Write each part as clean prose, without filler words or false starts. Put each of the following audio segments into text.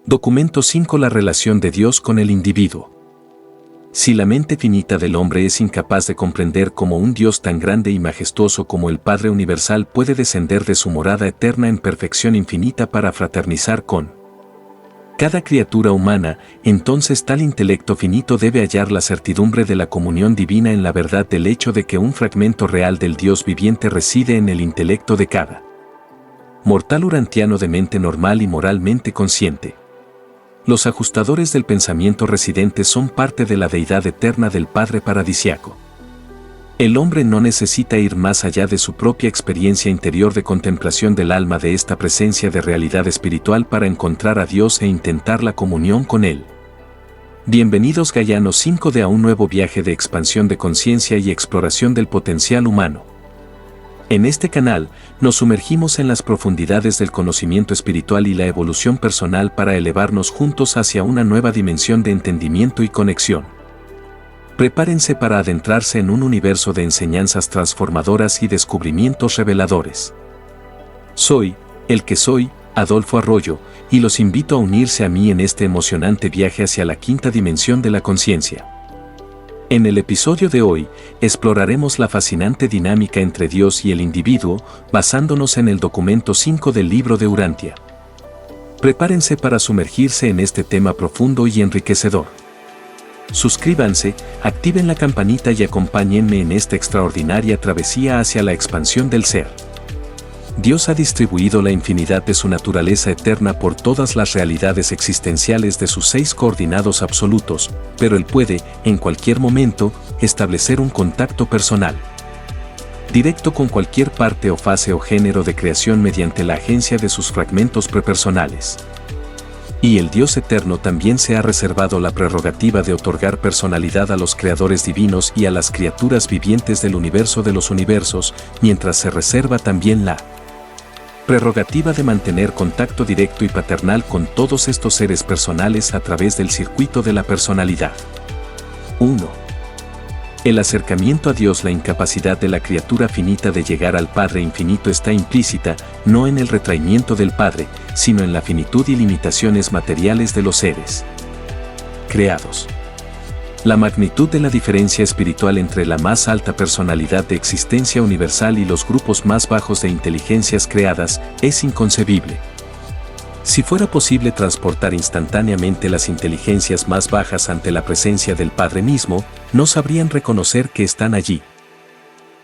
Documento 5. La relación de Dios con el individuo. Si la mente finita del hombre es incapaz de comprender cómo un Dios tan grande y majestuoso como el Padre Universal puede descender de su morada eterna en perfección infinita para fraternizar con cada criatura humana, entonces tal intelecto finito debe hallar la certidumbre de la comunión divina en la verdad del hecho de que un fragmento real del Dios viviente reside en el intelecto de cada mortal urantiano de mente normal y moralmente consciente. Los ajustadores del pensamiento residentes son parte de la deidad eterna del Padre paradisiaco. El hombre no necesita ir más allá de su propia experiencia interior de contemplación del alma de esta presencia de realidad espiritual para encontrar a Dios e intentar la comunión con Él. Bienvenidos Gallanos 5 a un nuevo viaje de expansión de conciencia y exploración del potencial humano. En este canal, nos sumergimos en las profundidades del conocimiento espiritual y la evolución personal para elevarnos juntos hacia una nueva dimensión de entendimiento y conexión. Prepárense para adentrarse en un universo de enseñanzas transformadoras y descubrimientos reveladores. Soy, el que soy, Adolfo Arroyo, y los invito a unirse a mí en este emocionante viaje hacia la quinta dimensión de la conciencia. En el episodio de hoy, exploraremos la fascinante dinámica entre Dios y el individuo, basándonos en el documento 5 del libro de Urantia. Prepárense para sumergirse en este tema profundo y enriquecedor. Suscríbanse, activen la campanita y acompáñenme en esta extraordinaria travesía hacia la expansión del ser. Dios ha distribuido la infinidad de su naturaleza eterna por todas las realidades existenciales de sus 6 coordinados absolutos, pero Él puede, en cualquier momento, establecer un contacto personal directo con cualquier parte o fase o género de creación mediante la agencia de sus fragmentos prepersonales. Y el Dios eterno también se ha reservado la prerrogativa de otorgar personalidad a los creadores divinos y a las criaturas vivientes del universo de los universos, mientras se reserva también la prerrogativa de mantener contacto directo y paternal con todos estos seres personales a través del circuito de la personalidad. 1. El acercamiento a Dios. La incapacidad de la criatura finita de llegar al Padre infinito está implícita, no en el retraimiento del Padre, sino en la finitud y limitaciones materiales de los seres creados. La magnitud de la diferencia espiritual entre la más alta personalidad de existencia universal y los grupos más bajos de inteligencias creadas es inconcebible. Si fuera posible transportar instantáneamente las inteligencias más bajas ante la presencia del Padre mismo, no sabrían reconocer que están allí.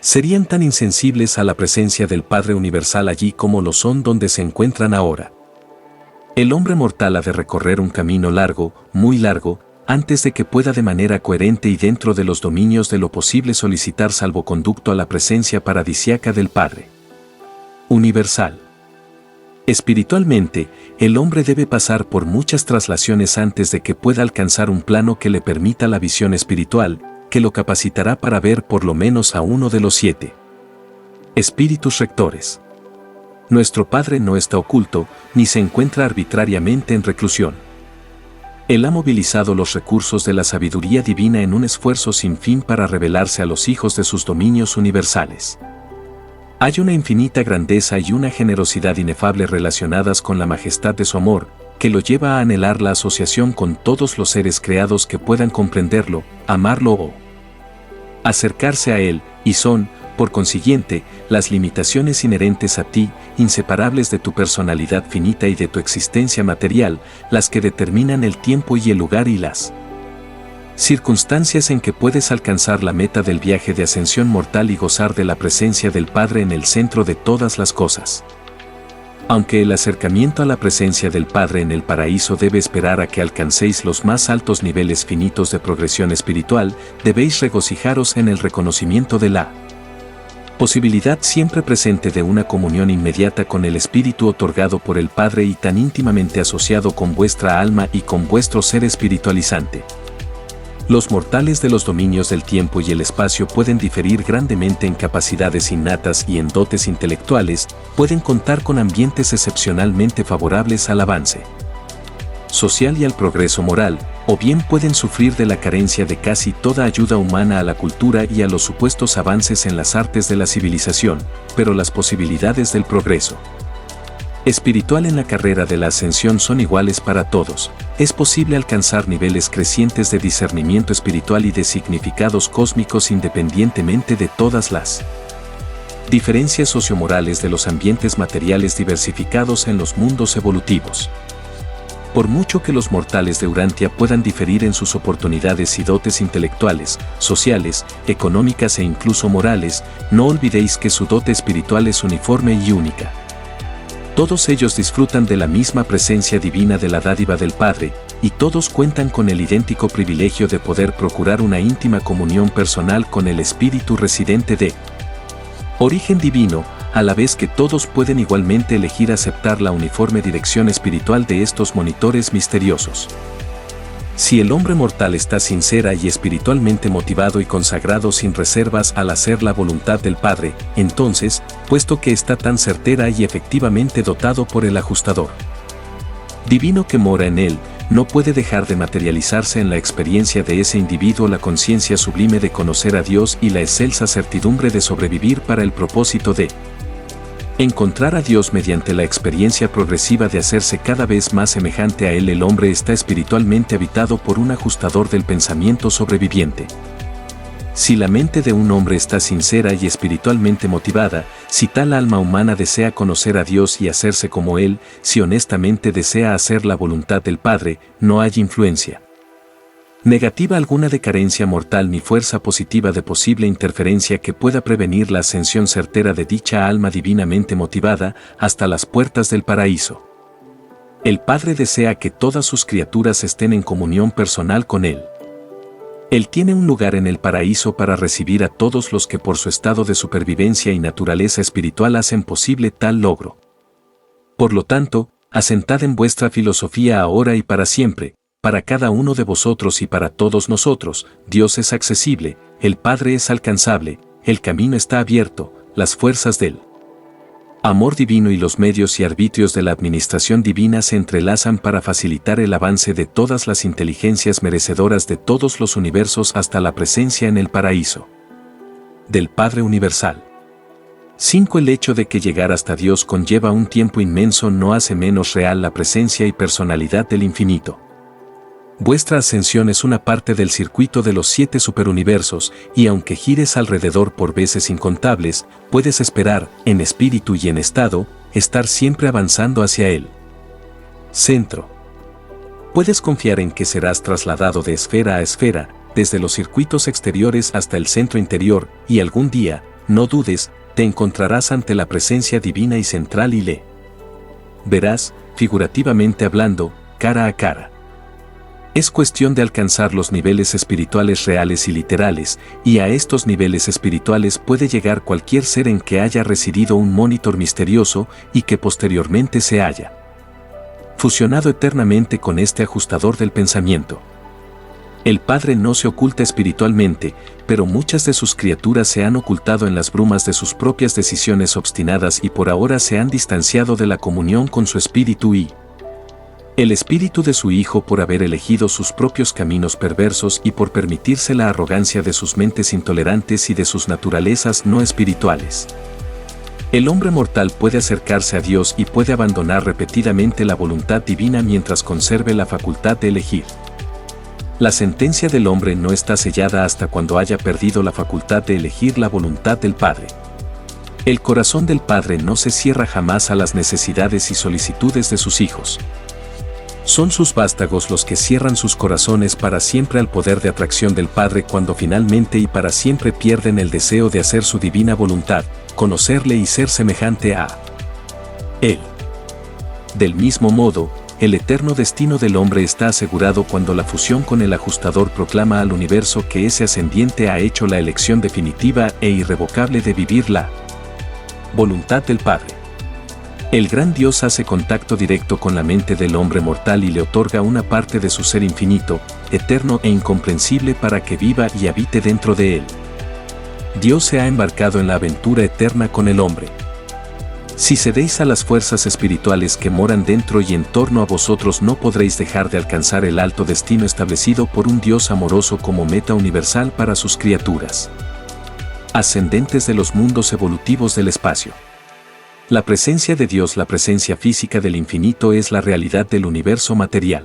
Serían tan insensibles a la presencia del Padre universal allí como lo son donde se encuentran ahora. El hombre mortal ha de recorrer un camino largo, muy largo, antes de que pueda de manera coherente y dentro de los dominios de lo posible solicitar salvoconducto a la presencia paradisiaca del Padre universal. Espiritualmente, el hombre debe pasar por muchas traslaciones antes de que pueda alcanzar un plano que le permita la visión espiritual, que lo capacitará para ver por lo menos a uno de los 7 espíritus rectores. Nuestro Padre no está oculto, ni se encuentra arbitrariamente en reclusión. Él ha movilizado los recursos de la sabiduría divina en un esfuerzo sin fin para revelarse a los hijos de sus dominios universales. Hay una infinita grandeza y una generosidad inefable relacionadas con la majestad de su amor, que lo lleva a anhelar la asociación con todos los seres creados que puedan comprenderlo, amarlo o acercarse a Él, y son, por consiguiente, las limitaciones inherentes a ti, inseparables de tu personalidad finita y de tu existencia material, las que determinan el tiempo y el lugar y las circunstancias en que puedes alcanzar la meta del viaje de ascensión mortal y gozar de la presencia del Padre en el centro de todas las cosas. Aunque el acercamiento a la presencia del Padre en el paraíso debe esperar a que alcancéis los más altos niveles finitos de progresión espiritual, debéis regocijaros en el reconocimiento de la posibilidad siempre presente de una comunión inmediata con el Espíritu otorgado por el Padre y tan íntimamente asociado con vuestra alma y con vuestro ser espiritualizante. Los mortales de los dominios del tiempo y el espacio pueden diferir grandemente en capacidades innatas y en dotes intelectuales, pueden contar con ambientes excepcionalmente favorables al avance social y al progreso moral, o bien pueden sufrir de la carencia de casi toda ayuda humana a la cultura y a los supuestos avances en las artes de la civilización, pero las posibilidades del progreso espiritual en la carrera de la ascensión son iguales para todos. Es posible alcanzar niveles crecientes de discernimiento espiritual y de significados cósmicos independientemente de todas las diferencias sociomorales de los ambientes materiales diversificados en los mundos evolutivos. Por mucho que los mortales de Urantia puedan diferir en sus oportunidades y dotes intelectuales, sociales, económicas e incluso morales, no olvidéis que su dote espiritual es uniforme y única. Todos ellos disfrutan de la misma presencia divina de la dádiva del Padre, y todos cuentan con el idéntico privilegio de poder procurar una íntima comunión personal con el Espíritu residente de origen divino, a la vez que todos pueden igualmente elegir aceptar la uniforme dirección espiritual de estos monitores misteriosos. Si el hombre mortal está sincera y espiritualmente motivado y consagrado sin reservas al hacer la voluntad del Padre, entonces, puesto que está tan certera y efectivamente dotado por el ajustador divino que mora en él, no puede dejar de materializarse en la experiencia de ese individuo la conciencia sublime de conocer a Dios y la excelsa certidumbre de sobrevivir para el propósito de encontrar a Dios mediante la experiencia progresiva de hacerse cada vez más semejante a Él. El hombre está espiritualmente habitado por un ajustador del pensamiento sobreviviente. Si la mente de un hombre está sincera y espiritualmente motivada, si tal alma humana desea conocer a Dios y hacerse como Él, si honestamente desea hacer la voluntad del Padre, no hay influencia negativa alguna de carencia mortal ni fuerza positiva de posible interferencia que pueda prevenir la ascensión certera de dicha alma divinamente motivada hasta las puertas del paraíso. El Padre desea que todas sus criaturas estén en comunión personal con Él. Él tiene un lugar en el paraíso para recibir a todos los que por su estado de supervivencia y naturaleza espiritual hacen posible tal logro. Por lo tanto, asentad en vuestra filosofía ahora y para siempre. Para cada uno de vosotros y para todos nosotros, Dios es accesible, el Padre es alcanzable, el camino está abierto, las fuerzas del amor divino y los medios y arbitrios de la administración divina se entrelazan para facilitar el avance de todas las inteligencias merecedoras de todos los universos hasta la presencia en el paraíso del Padre Universal. 5. El hecho de que llegar hasta Dios conlleva un tiempo inmenso no hace menos real la presencia y personalidad del infinito. Vuestra ascensión es una parte del circuito de los 7 superuniversos, y aunque gires alrededor por veces incontables, puedes esperar, en espíritu y en estado, estar siempre avanzando hacia él. Centro. Puedes confiar en que serás trasladado de esfera a esfera, desde los circuitos exteriores hasta el centro interior, y algún día, no dudes, te encontrarás ante la presencia divina y central y le verás, figurativamente hablando, cara a cara. Es cuestión de alcanzar los niveles espirituales reales y literales, y a estos niveles espirituales puede llegar cualquier ser en que haya residido un monitor misterioso y que posteriormente se haya fusionado eternamente con este ajustador del pensamiento. El Padre no se oculta espiritualmente, pero muchas de sus criaturas se han ocultado en las brumas de sus propias decisiones obstinadas y por ahora se han distanciado de la comunión con su espíritu y el espíritu de su Hijo por haber elegido sus propios caminos perversos y por permitirse la arrogancia de sus mentes intolerantes y de sus naturalezas no espirituales. El hombre mortal puede acercarse a Dios y puede abandonar repetidamente la voluntad divina mientras conserve la facultad de elegir. La sentencia del hombre no está sellada hasta cuando haya perdido la facultad de elegir la voluntad del Padre. El corazón del Padre no se cierra jamás a las necesidades y solicitudes de sus hijos. Son sus vástagos los que cierran sus corazones para siempre al poder de atracción del Padre cuando finalmente y para siempre pierden el deseo de hacer su divina voluntad, conocerle y ser semejante a Él. Del mismo modo, el eterno destino del hombre está asegurado cuando la fusión con el ajustador proclama al universo que ese ascendiente ha hecho la elección definitiva e irrevocable de vivir la voluntad del Padre. El gran Dios hace contacto directo con la mente del hombre mortal y le otorga una parte de su ser infinito, eterno e incomprensible para que viva y habite dentro de él. Dios se ha embarcado en la aventura eterna con el hombre. Si cedéis a las fuerzas espirituales que moran dentro y en torno a vosotros, no podréis dejar de alcanzar el alto destino establecido por un Dios amoroso como meta universal para sus criaturas ascendentes de los mundos evolutivos del espacio. La presencia de Dios, la presencia física del infinito, es la realidad del universo material.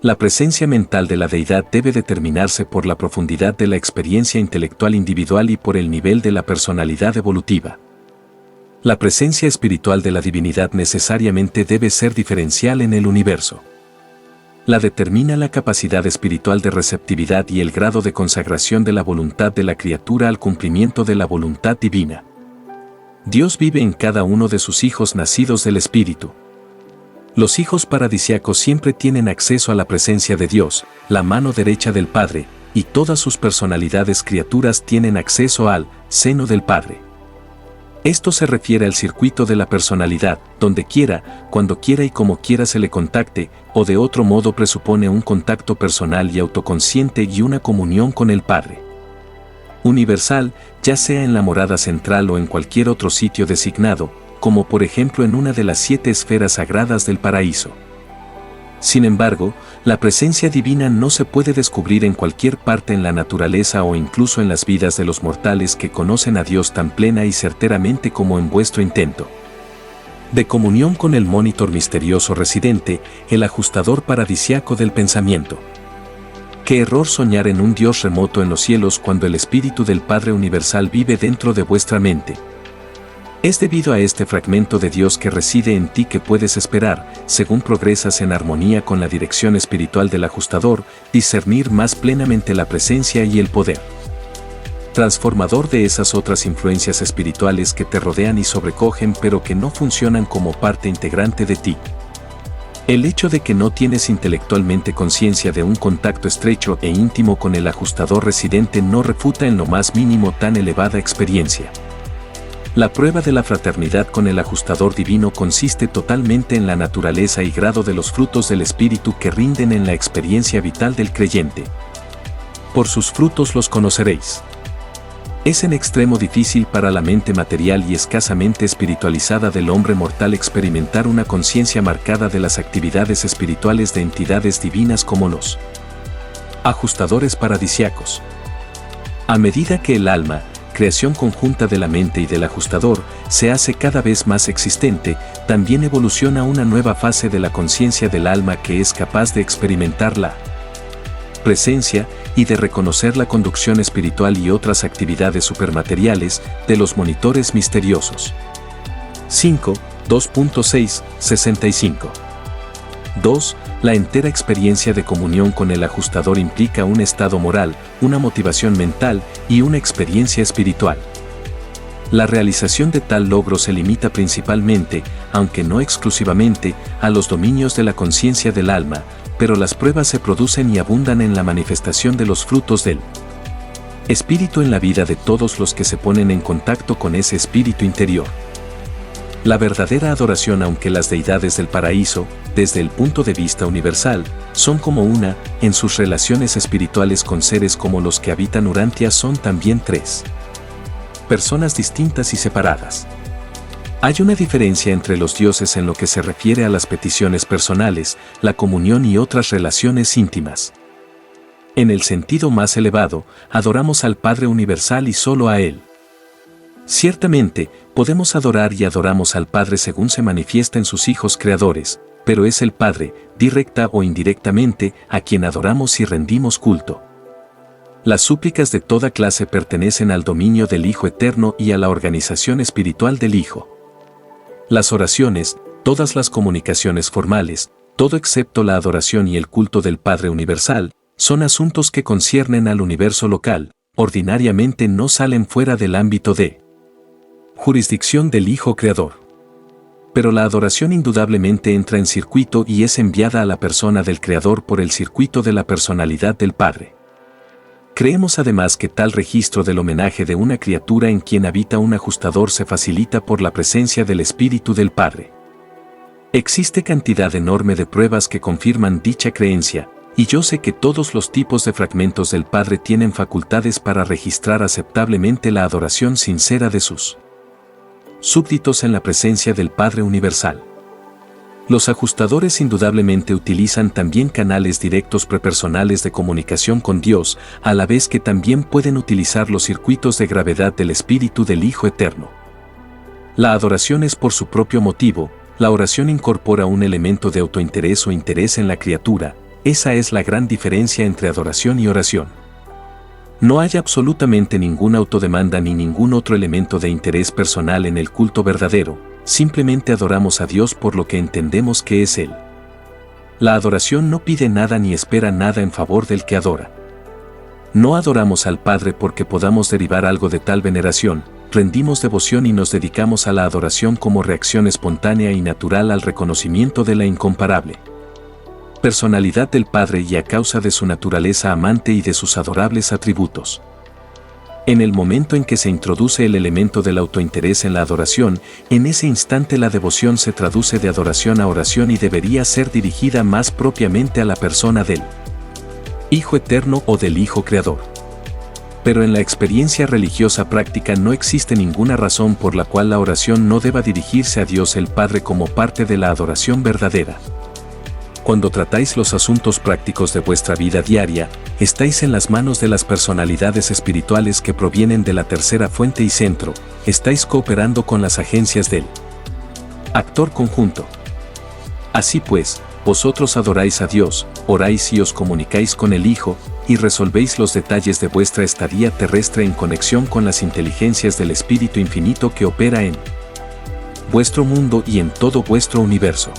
La presencia mental de la deidad debe determinarse por la profundidad de la experiencia intelectual individual y por el nivel de la personalidad evolutiva. La presencia espiritual de la divinidad necesariamente debe ser diferencial en el universo. La determina la capacidad espiritual de receptividad y el grado de consagración de la voluntad de la criatura al cumplimiento de la voluntad divina. Dios vive en cada uno de sus hijos nacidos del Espíritu. Los hijos paradisíacos siempre tienen acceso a la presencia de Dios, la mano derecha del Padre, y todas sus personalidades criaturas tienen acceso al seno del Padre. Esto se refiere al circuito de la personalidad, donde quiera, cuando quiera y como quiera se le contacte, o de otro modo presupone un contacto personal y autoconsciente y una comunión con el Padre universal, ya sea en la morada central o en cualquier otro sitio designado, como por ejemplo en una de las 7 esferas sagradas del paraíso. Sin embargo, la presencia divina no se puede descubrir en cualquier parte en la naturaleza o incluso en las vidas de los mortales que conocen a Dios tan plena y certeramente como en vuestro intento de comunión con el monitor misterioso residente, el ajustador paradisiaco del pensamiento. Qué error soñar en un Dios remoto en los cielos cuando el Espíritu del Padre Universal vive dentro de vuestra mente. Es debido a este fragmento de Dios que reside en ti que puedes esperar, según progresas en armonía con la dirección espiritual del ajustador, discernir más plenamente la presencia y el poder transformador de esas otras influencias espirituales que te rodean y sobrecogen pero que no funcionan como parte integrante de ti. El hecho de que no tienes intelectualmente conciencia de un contacto estrecho e íntimo con el ajustador residente no refuta en lo más mínimo tan elevada experiencia. La prueba de la fraternidad con el ajustador divino consiste totalmente en la naturaleza y grado de los frutos del Espíritu que rinden en la experiencia vital del creyente. Por sus frutos los conoceréis. Es en extremo difícil para la mente material y escasamente espiritualizada del hombre mortal experimentar una conciencia marcada de las actividades espirituales de entidades divinas como los ajustadores paradisiacos. A medida que el alma, creación conjunta de la mente y del ajustador, se hace cada vez más existente, también evoluciona una nueva fase de la conciencia del alma que es capaz de experimentar la presencia y de reconocer la conducción espiritual y otras actividades supermateriales de los monitores misteriosos. 5. 2.6, 65. 2. La entera experiencia de comunión con el ajustador implica un estado moral, una motivación mental y una experiencia espiritual. La realización de tal logro se limita principalmente, aunque no exclusivamente, a los dominios de la conciencia del alma, pero las pruebas se producen y abundan en la manifestación de los frutos del Espíritu en la vida de todos los que se ponen en contacto con ese Espíritu interior. La verdadera adoración, aunque las deidades del paraíso, desde el punto de vista universal, son como una, en sus relaciones espirituales con seres como los que habitan Urantia son también 3 personas distintas y separadas. Hay una diferencia entre los dioses en lo que se refiere a las peticiones personales, la comunión y otras relaciones íntimas. En el sentido más elevado, adoramos al Padre Universal y solo a Él. Ciertamente, podemos adorar y adoramos al Padre según se manifiesta en sus hijos creadores, pero es el Padre, directa o indirectamente, a quien adoramos y rendimos culto. Las súplicas de toda clase pertenecen al dominio del Hijo Eterno y a la organización espiritual del Hijo. Las oraciones, todas las comunicaciones formales, todo excepto la adoración y el culto del Padre Universal, son asuntos que conciernen al universo local, ordinariamente no salen fuera del ámbito de jurisdicción del Hijo Creador. Pero la adoración indudablemente entra en circuito y es enviada a la persona del Creador por el circuito de la personalidad del Padre. Creemos además que tal registro del homenaje de una criatura en quien habita un ajustador se facilita por la presencia del Espíritu del Padre. Existe cantidad enorme de pruebas que confirman dicha creencia, y yo sé que todos los tipos de fragmentos del Padre tienen facultades para registrar aceptablemente la adoración sincera de sus súbditos en la presencia del Padre Universal. Los ajustadores indudablemente utilizan también canales directos prepersonales de comunicación con Dios, a la vez que también pueden utilizar los circuitos de gravedad del Espíritu del Hijo Eterno. La adoración es por su propio motivo, la oración incorpora un elemento de autointerés o interés en la criatura, esa es la gran diferencia entre adoración y oración. No hay absolutamente ninguna autodemanda ni ningún otro elemento de interés personal en el culto verdadero, simplemente adoramos a Dios por lo que entendemos que es Él. La adoración no pide nada ni espera nada en favor del que adora. No adoramos al Padre porque podamos derivar algo de tal veneración, rendimos devoción y nos dedicamos a la adoración como reacción espontánea y natural al reconocimiento de la incomparable personalidad del Padre y a causa de su naturaleza amante y de sus adorables atributos. En el momento en que se introduce el elemento del autointerés en la adoración, en ese instante la devoción se traduce de adoración a oración y debería ser dirigida más propiamente a la persona del Hijo Eterno o del Hijo Creador. Pero en la experiencia religiosa práctica no existe ninguna razón por la cual la oración no deba dirigirse a Dios el Padre como parte de la adoración verdadera. Cuando tratáis los asuntos prácticos de vuestra vida diaria, estáis en las manos de las personalidades espirituales que provienen de la tercera fuente y centro, estáis cooperando con las agencias del actor conjunto. Así pues, vosotros adoráis a Dios, oráis y os comunicáis con el Hijo, y resolvéis los detalles de vuestra estadía terrestre en conexión con las inteligencias del Espíritu Infinito que opera en vuestro mundo y en todo vuestro universo.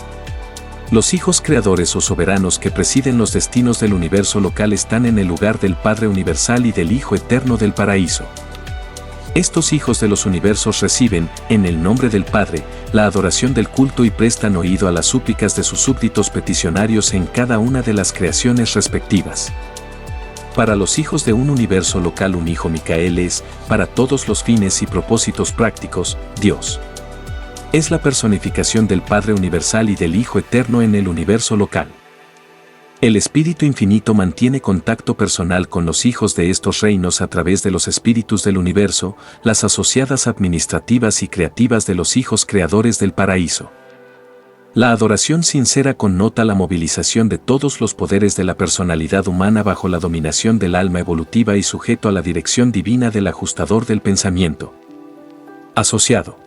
Los hijos creadores o soberanos que presiden los destinos del universo local están en el lugar del Padre Universal y del Hijo Eterno del Paraíso. Estos hijos de los universos reciben, en el nombre del Padre, la adoración del culto y prestan oído a las súplicas de sus súbditos peticionarios en cada una de las creaciones respectivas. Para los hijos de un universo local un hijo Micael es, para todos los fines y propósitos prácticos, Dios. Es la personificación del Padre Universal y del Hijo Eterno en el universo local. El Espíritu Infinito mantiene contacto personal con los hijos de estos reinos a través de los espíritus del universo, las asociadas administrativas y creativas de los hijos creadores del paraíso. La adoración sincera connota la movilización de todos los poderes de la personalidad humana bajo la dominación del alma evolutiva y sujeto a la dirección divina del ajustador del pensamiento. Asociado.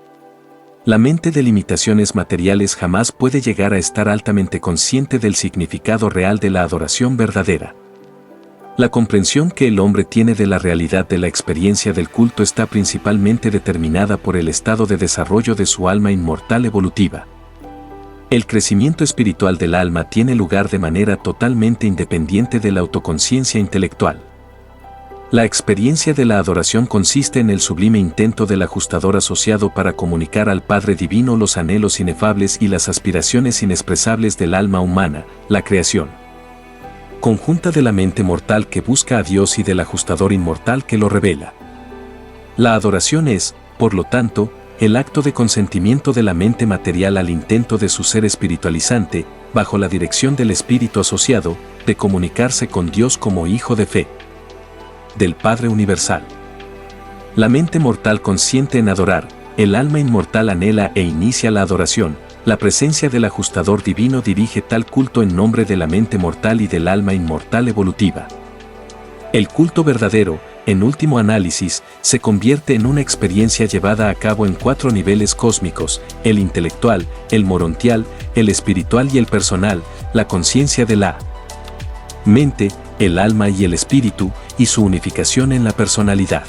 La mente de limitaciones materiales jamás puede llegar a estar altamente consciente del significado real de la adoración verdadera. La comprensión que el hombre tiene de la realidad de la experiencia del culto está principalmente determinada por el estado de desarrollo de su alma inmortal evolutiva. El crecimiento espiritual del alma tiene lugar de manera totalmente independiente de la autoconciencia intelectual. La experiencia de la adoración consiste en el sublime intento del ajustador asociado para comunicar al Padre Divino los anhelos inefables y las aspiraciones inexpresables del alma humana, la creación conjunta de la mente mortal que busca a Dios y del ajustador inmortal que lo revela. La adoración es, por lo tanto, el acto de consentimiento de la mente material al intento de su ser espiritualizante, bajo la dirección del espíritu asociado, de comunicarse con Dios como hijo de fe del Padre Universal. La mente mortal consiente en adorar, el alma inmortal anhela e inicia la adoración, la presencia del ajustador divino dirige tal culto en nombre de la mente mortal y del alma inmortal evolutiva. El culto verdadero, en último análisis, se convierte en una experiencia llevada a cabo en 4 niveles cósmicos, el intelectual, el morontial, el espiritual y el personal, la conciencia de la mente, el alma y el espíritu, y su unificación en la personalidad.